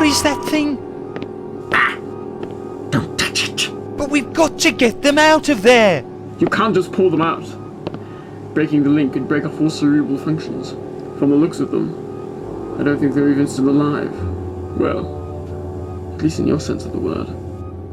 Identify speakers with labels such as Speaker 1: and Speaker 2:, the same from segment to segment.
Speaker 1: is that thing?
Speaker 2: Ah! Don't touch it.
Speaker 1: But we've got to get them out of there.
Speaker 3: You can't just pull them out. Breaking the link could break off all cerebral functions. From the looks of them, I don't think they're even still alive. Well, at least in your sense of the word.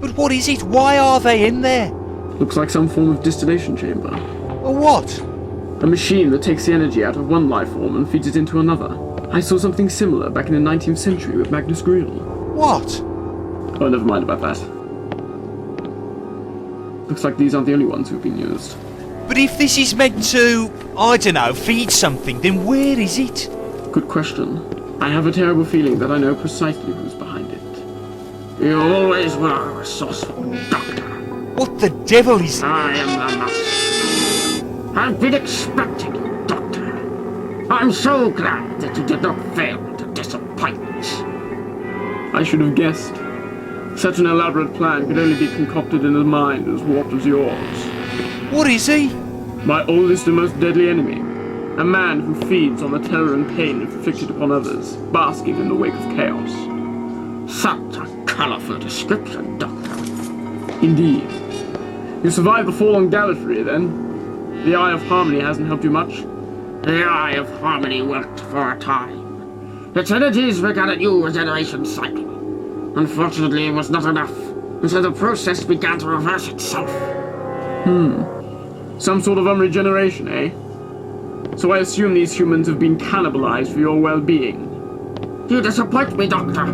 Speaker 1: But what is it? Why are they in there?
Speaker 3: Looks like some form of distillation chamber.
Speaker 1: Or what?
Speaker 3: A machine that takes the energy out of one life form and feeds it into another. I saw something similar back in the 19th century with Magist.
Speaker 1: What?
Speaker 3: Oh, never mind about that. Looks like these aren't the only ones who've been used.
Speaker 1: But if this is meant to, I don't know, feed something, then where is it?
Speaker 3: Good question. I have a terrible feeling that I know precisely who's behind it.
Speaker 2: You always were resourceful, Doctor.
Speaker 1: What the devil is...
Speaker 2: I am the Master. I've been expecting you, Doctor. I'm so glad that you did not fail to disappoint.
Speaker 3: I should have guessed. Such an elaborate plan could only be concocted in a mind as warped as yours.
Speaker 1: What is he?
Speaker 3: My oldest and most deadly enemy. A man who feeds on the terror and pain inflicted upon others, basking in the wake of chaos.
Speaker 2: Such a colourful description, Doctor.
Speaker 3: Indeed. You survived the fall on Gallifrey, then? The Eye of Harmony hasn't helped you much?
Speaker 2: The Eye of Harmony worked for a time. Its energies began a new regeneration cycle. Unfortunately, it was not enough, and so the process began to reverse itself.
Speaker 3: Some sort of unregeneration, eh? So I assume these humans have been cannibalized for your well-being.
Speaker 2: You disappoint me, Doctor.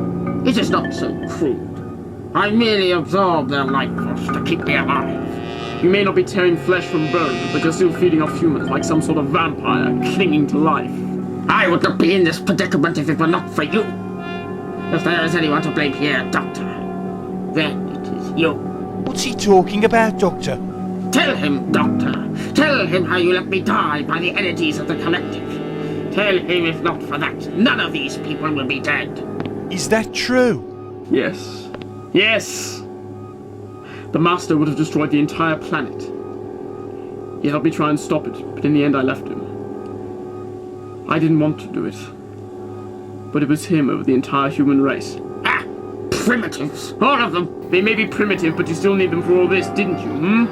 Speaker 2: It is not so crude. I merely absorb their life force to keep me alive.
Speaker 3: You may not be tearing flesh from bone, but you're still feeding off humans like some sort of vampire, clinging to life.
Speaker 2: I would not be in this predicament if it were not for you. If there is anyone to blame here, Doctor, then it is you.
Speaker 1: What's he talking about, Doctor?
Speaker 2: Tell him, Doctor. Tell him how you let me die by the energies of the collective. Tell him if not for that, none of these people will be dead.
Speaker 1: Is that true?
Speaker 3: Yes. Yes! The Master would have destroyed the entire planet. He helped me try and stop it, but in the end I left him. I didn't want to do it. But it was him over the entire human race.
Speaker 2: Ah! Primitives! All of them!
Speaker 3: They may be primitive, but you still need them for all this, didn't you,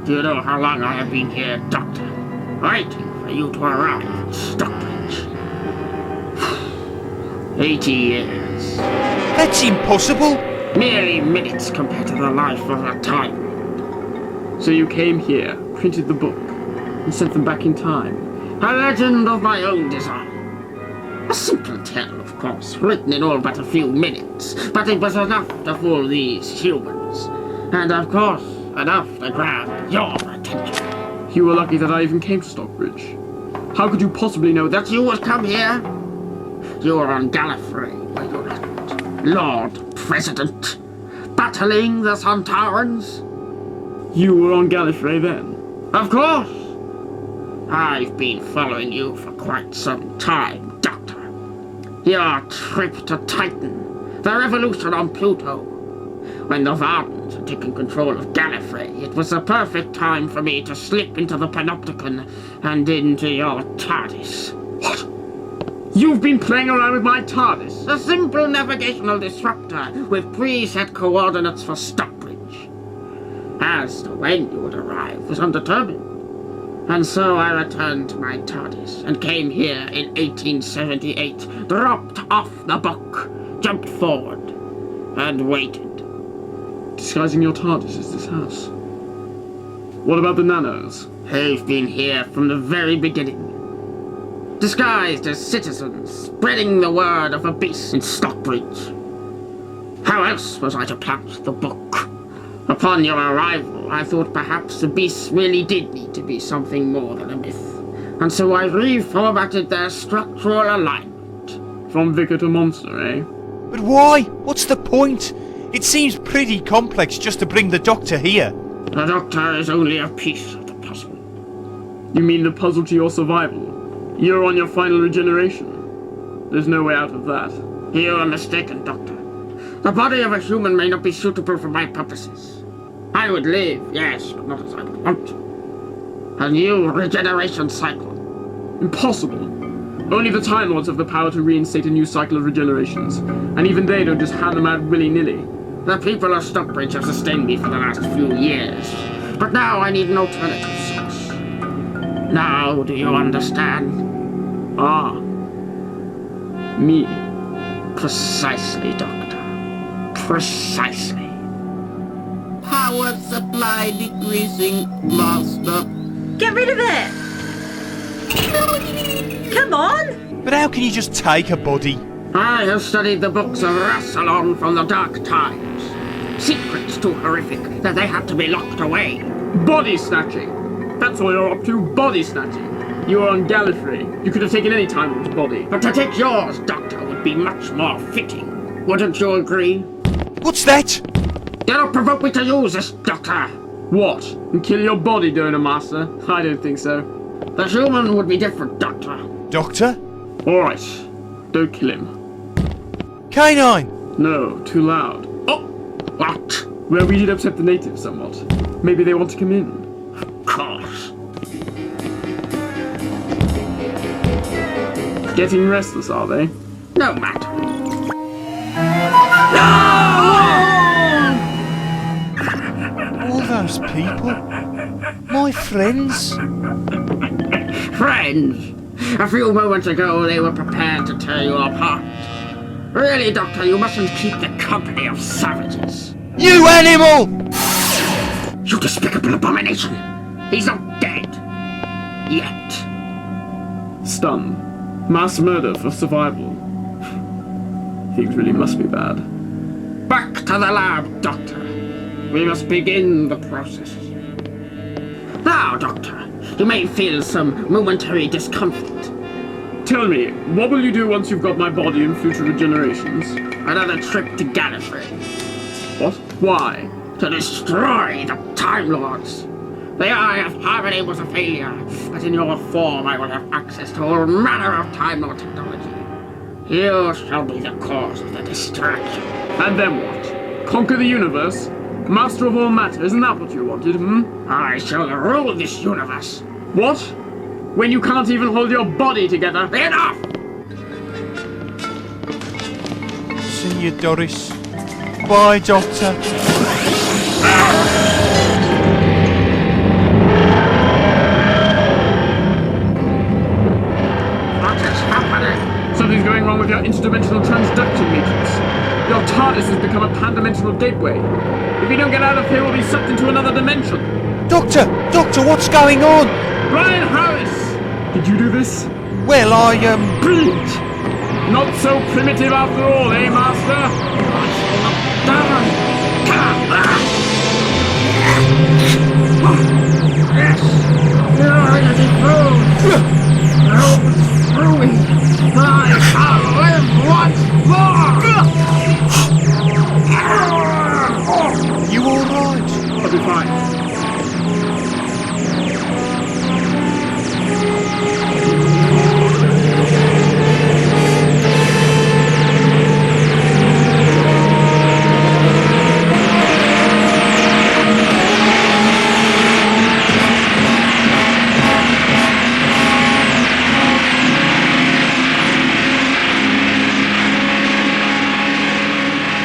Speaker 2: Do you know how long I have been here, Doctor? Waiting for you to arrive at Stockbridge. 80 years.
Speaker 1: That's impossible!
Speaker 2: Merely minutes compared to the life of a time.
Speaker 3: So you came here, printed the book, and sent them back in time.
Speaker 2: A legend of my own design. A simple tale, of course, written in all but a few minutes, but it was enough to fool these humans. And of course, enough to grab your attention.
Speaker 3: You were lucky that I even came to Stockbridge. How could you possibly know
Speaker 2: That you would come here? You were on Gallifrey, were you not? Lord President, battling the Santarans?
Speaker 3: You were on Gallifrey then?
Speaker 2: Of course. I've been following you for quite some time, Doctor. Your trip to Titan, the revolution on Pluto. When the Vardens had taken control of Gallifrey, it was the perfect time for me to slip into the Panopticon and into your TARDIS.
Speaker 3: What? You've been playing around with my TARDIS?
Speaker 2: A simple navigational disruptor with preset coordinates for Stockbridge. As to when you would arrive was undetermined. And so I returned to my TARDIS and came here in 1878, dropped off the book, jumped forward, and waited.
Speaker 3: Disguising your TARDIS as this house. What about the nanos?
Speaker 2: They've been here from the very beginning. Disguised as citizens, spreading the word of a beast in Stockbridge. How else was I to plant the book? Upon your arrival, I thought perhaps the beasts really did need to be something more than a myth. And so I reformatted their structural alignment.
Speaker 3: From vicar to monster, eh?
Speaker 1: But why? What's the point? It seems pretty complex just to bring the Doctor here.
Speaker 2: The Doctor is only a piece of the puzzle.
Speaker 3: You mean the puzzle to your survival? You're on your final regeneration. There's no way out of that.
Speaker 2: You are mistaken, Doctor. The body of a human may not be suitable for my purposes. I would live, yes, but not as I would want. A new regeneration cycle.
Speaker 3: Impossible. Only the Time Lords have the power to reinstate a new cycle of regenerations, and even they don't just hand them out willy-nilly.
Speaker 2: The people of Stockbridge have sustained me for the last few years, but now I need an alternative source. Now do you understand?
Speaker 3: Ah. Me.
Speaker 2: Precisely, Doctor. Precisely.
Speaker 4: Power supply decreasing, Master.
Speaker 5: Get rid of it! Come on!
Speaker 1: But how can you just take a body?
Speaker 2: I have studied the books of Rassilon from the Dark Times. Secrets too horrific that they had to be locked away.
Speaker 3: Body snatching! That's all you're up to, body snatching. You were on Gallifrey. You could have taken any Time Lord's body.
Speaker 2: But to take yours, Doctor, would be much more fitting. Wouldn't you agree?
Speaker 1: What's that?
Speaker 2: Don't provoke me to use this, Doctor.
Speaker 3: What? And kill your body, Donor Master? I don't think so.
Speaker 2: The human would be different, Doctor.
Speaker 1: Doctor?
Speaker 3: Alright. Don't kill him.
Speaker 1: Canine!
Speaker 3: No, too loud.
Speaker 2: Oh, what?
Speaker 3: Well, we did upset the natives somewhat. Maybe they want to come in.
Speaker 2: Of course.
Speaker 3: Getting restless, are they?
Speaker 2: No matter.
Speaker 1: All those people? My friends?
Speaker 2: Friends! A few moments ago, they were prepared to tear you apart. Really, Doctor, you mustn't keep the company of savages.
Speaker 1: You animal!
Speaker 2: You despicable abomination! He's not dead. Yet.
Speaker 3: Stun. Mass murder for survival. Things really must be bad.
Speaker 2: Back to the lab, Doctor. We must begin the process. Now, Doctor, you may feel some momentary discomfort.
Speaker 3: Tell me, what will you do once you've got my body in future regenerations?
Speaker 2: Another trip to Gallifrey.
Speaker 3: What? Why?
Speaker 2: To destroy the Time Lords. The Eye of Harmony was a failure, but in your form I will have access to all manner of Time Lord technology. You shall be the cause of the destruction.
Speaker 3: And then what? Conquer the universe? Master of all matter, isn't that what you wanted,
Speaker 2: I shall rule this universe.
Speaker 3: What? When you can't even hold your body together?
Speaker 2: Enough!
Speaker 1: See you, Doris. Bye, Doctor.
Speaker 2: What is happening?
Speaker 3: Something's going wrong with your interdimensional transduction matrix. Your TARDIS has become a pan-dimensional gateway. If you don't get out of here, we'll be sucked into another dimension.
Speaker 1: Doctor! Doctor, what's going on?
Speaker 3: Brian Harris! Did you do this?
Speaker 1: Well,
Speaker 3: Brilliant! Not so primitive after all, eh, Master?
Speaker 2: Yes! You're already through! Through me! I shall live once more!
Speaker 1: You alright?
Speaker 3: I'll be fine.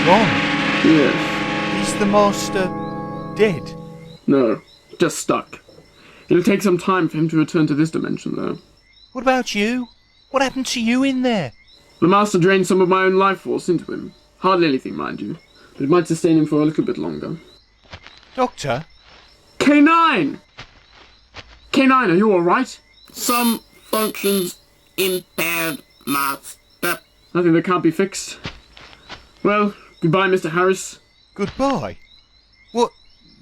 Speaker 1: Gone.
Speaker 3: Yes.
Speaker 1: Is the Master dead?
Speaker 3: No. Just stuck. It'll take some time for him to return to this dimension, though.
Speaker 1: What about you? What happened to you in there?
Speaker 3: The Master drained some of my own life force into him. Hardly anything, mind you. But it might sustain him for a little bit longer.
Speaker 1: Doctor?
Speaker 3: K9! K9, are you alright?
Speaker 4: Some functions impaired, Master.
Speaker 3: Nothing that can't be fixed. Well, goodbye, Mr. Harris.
Speaker 1: Goodbye. What?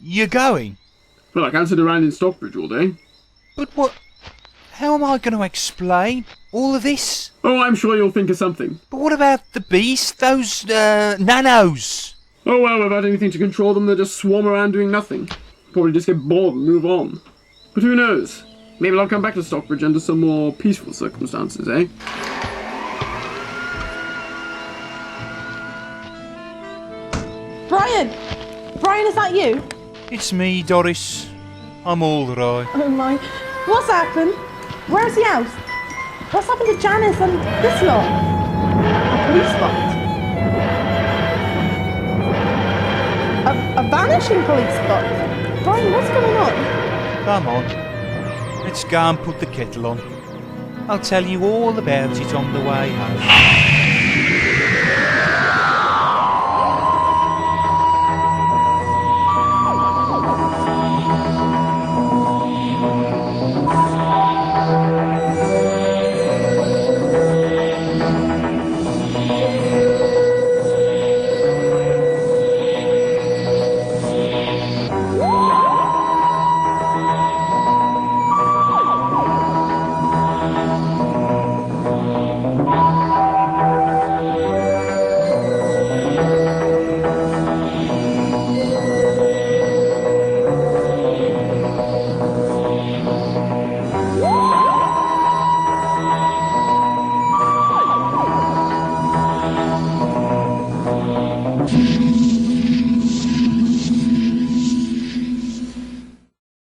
Speaker 1: You're going?
Speaker 3: Well, I can't sit around in Stockbridge all day.
Speaker 1: But what? How am I going to explain all of this?
Speaker 3: Oh, I'm sure you'll think of something.
Speaker 1: But what about the beast? Those, nanos?
Speaker 3: Oh well, without anything to control them, they'll just swarm around doing nothing. Probably just get bored and move on. But who knows? Maybe I'll come back to Stockbridge under some more peaceful circumstances, eh?
Speaker 6: Brian! Brian, is that you?
Speaker 1: It's me, Doris. I'm all right.
Speaker 6: Oh my. What's happened? Where's the house? What's happened to Janice and this lot? A police bot. A vanishing police bot. Brian, what's going on?
Speaker 1: Come on. Let's go and put the kettle on. I'll tell you all about it on the way home.